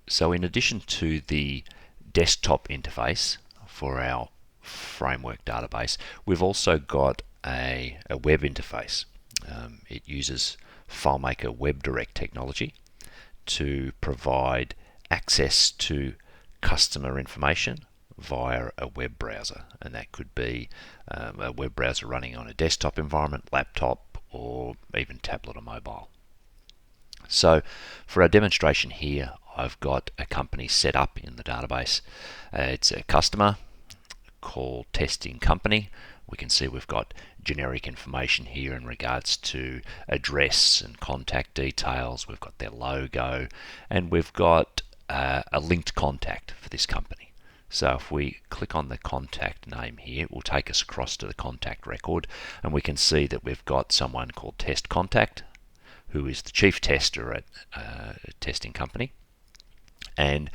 So in addition to the desktop interface for our framework database, we've also got a web interface. It uses FileMaker WebDirect technology to provide access to customer information via a web browser, and that could be a web browser running on a desktop environment, laptop, or even tablet or mobile. So for our demonstration here, I've got a company set up in the database. It's a customer called Testing Company. We can see we've got generic information here in regards to address and contact details. We've got their logo, and we've got a linked contact for this company. So if we click on the contact name here, it will take us across to the contact record, and we can see that we've got someone called Test Contact, who is the chief tester at Testing Company. And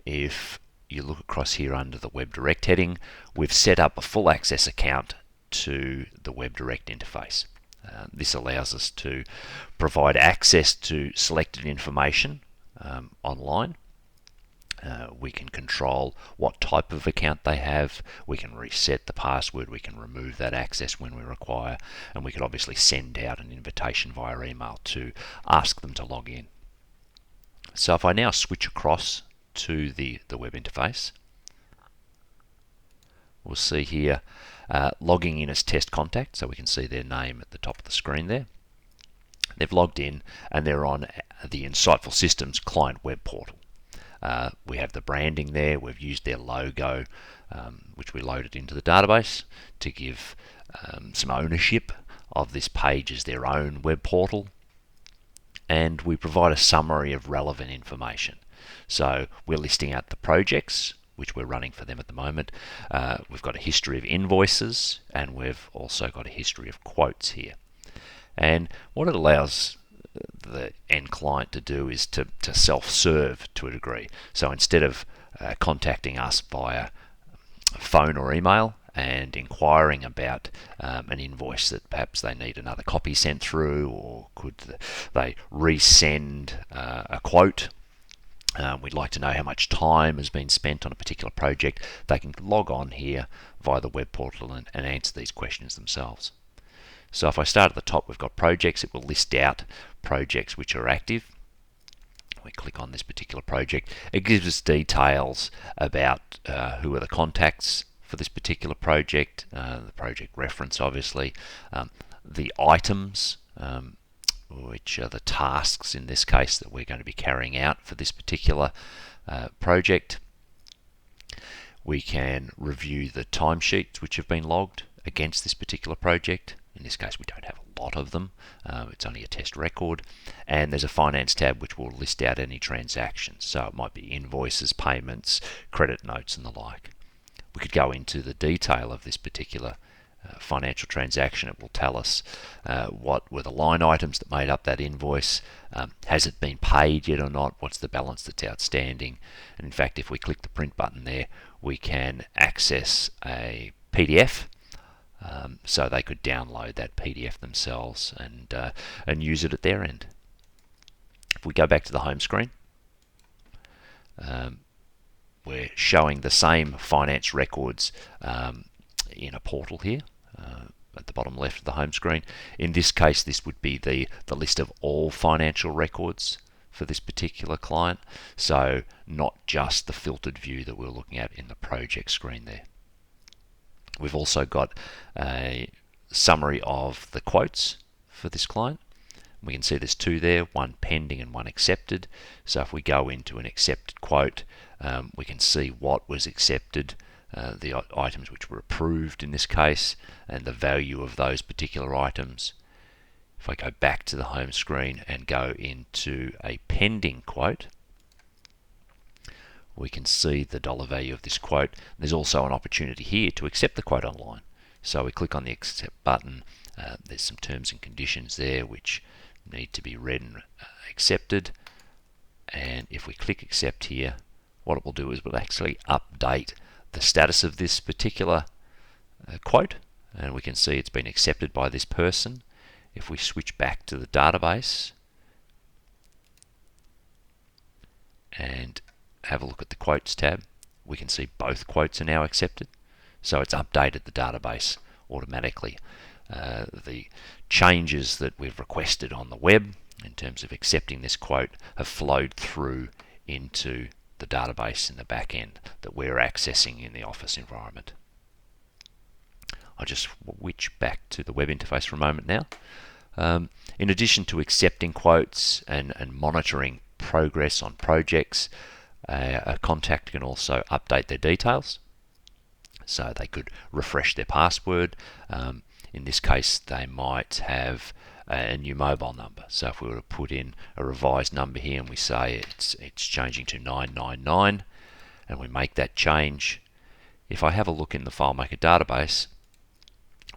if you look across here under the WebDirect heading, we've set up a full access account to the WebDirect interface. This allows us to provide access to selected information online. We can control what type of account they have. We can reset the password. We can remove that access when we require, and we can obviously send out an invitation via email to ask them to log in. So if I now switch across to the web interface, we'll see here logging in as Test Contact, so we can see their name at the top of the screen there. They've logged in and they're on the Insightful Systems client web portal. We have the branding there. We've used their logo, which we loaded into the database to give some ownership of this page as their own web portal. And we provide a summary of relevant information. So we're listing out the projects which we're running for them at the moment. We've got a history of invoices, and we've also got a history of quotes here. And what it allows the end client to do is to self-serve to a degree. So instead of contacting us via phone or email and inquiring about an invoice that perhaps they need another copy sent through, or could they resend a quote, we'd like to know how much time has been spent on a particular project, they can log on here via the web portal and answer these questions themselves. So if I start at the top, we've got projects. It will list out projects which are active. We click on this particular project. It gives us details about who are the contacts for this particular project, the project reference obviously, the items, which are the tasks in this case that we're going to be carrying out for this particular project. We can review the timesheets which have been logged against this particular project. In this case, we don't have a lot of them. It's only a test record. And there's a finance tab which will list out any transactions. So it might be invoices, payments, credit notes, and the like. We could go into the detail of this particular financial transaction. It will tell us what were the line items that made up that invoice. Has it been paid yet or not? What's the balance that's outstanding? And in fact, if we click the print button there, we can access a PDF. So they could download that PDF themselves and use it at their end. If we go back to the home screen, we're showing the same finance records in a portal here at the bottom left of the home screen. In this case, this would be the list of all financial records for this particular client, so not just the filtered view that we're looking at in the project screen there. We've also got a summary of the quotes for this client. We can see there's two there, one pending and one accepted. So if we go into an accepted quote, we can see what was accepted, the items which were approved in this case, and the value of those particular items. If I go back to the home screen and go into a pending quote, we can see the dollar value of this quote. There's also an opportunity here to accept the quote online. So we click on the accept button. There's some terms and conditions there which need to be read and accepted. And if we click accept here, what it will do is we'll actually update the status of this particular quote, and we can see it's been accepted by this person. If we switch back to the database and have a look at the Quotes tab, we can see both quotes are now accepted. So it's updated the database automatically. The changes that we've requested on the web in terms of accepting this quote have flowed through into the database in the back end that we're accessing in the Office environment. I'll just switch back to the web interface for a moment now. In addition to accepting quotes and monitoring progress on projects, a contact can also update their details. So they could refresh their password. In this case, they might have a new mobile number. So if we were to put in a revised number here and we say it's changing to 999, and we make that change, if I have a look in the FileMaker database,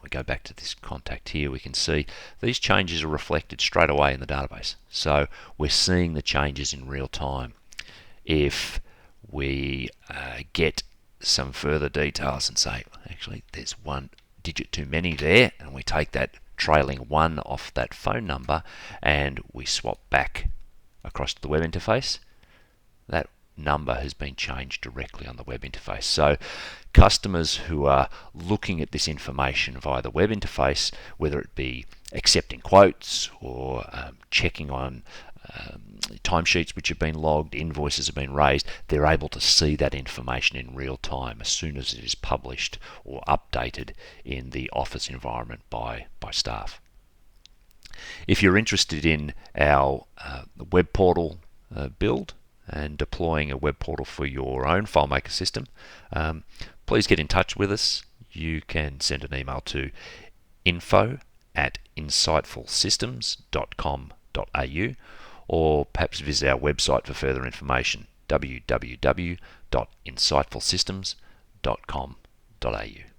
we go back to this contact here, we can see these changes are reflected straight away in the database. So we're seeing the changes in real time. If we get some further details and say, actually, there's one digit too many there, and we take that trailing 1 off that phone number and we swap back across to the web interface, that number has been changed directly on the web interface. So customers who are looking at this information via the web interface, whether it be accepting quotes or checking on timesheets which have been logged, invoices have been raised, they're able to see that information in real time as soon as it is published or updated in the Office environment by staff. If you're interested in our web portal build and deploying a web portal for your own FileMaker system, please get in touch with us. You can send an email to info@insightfulsystems.com.au, or perhaps visit our website for further information, www.insightfulsystems.com.au.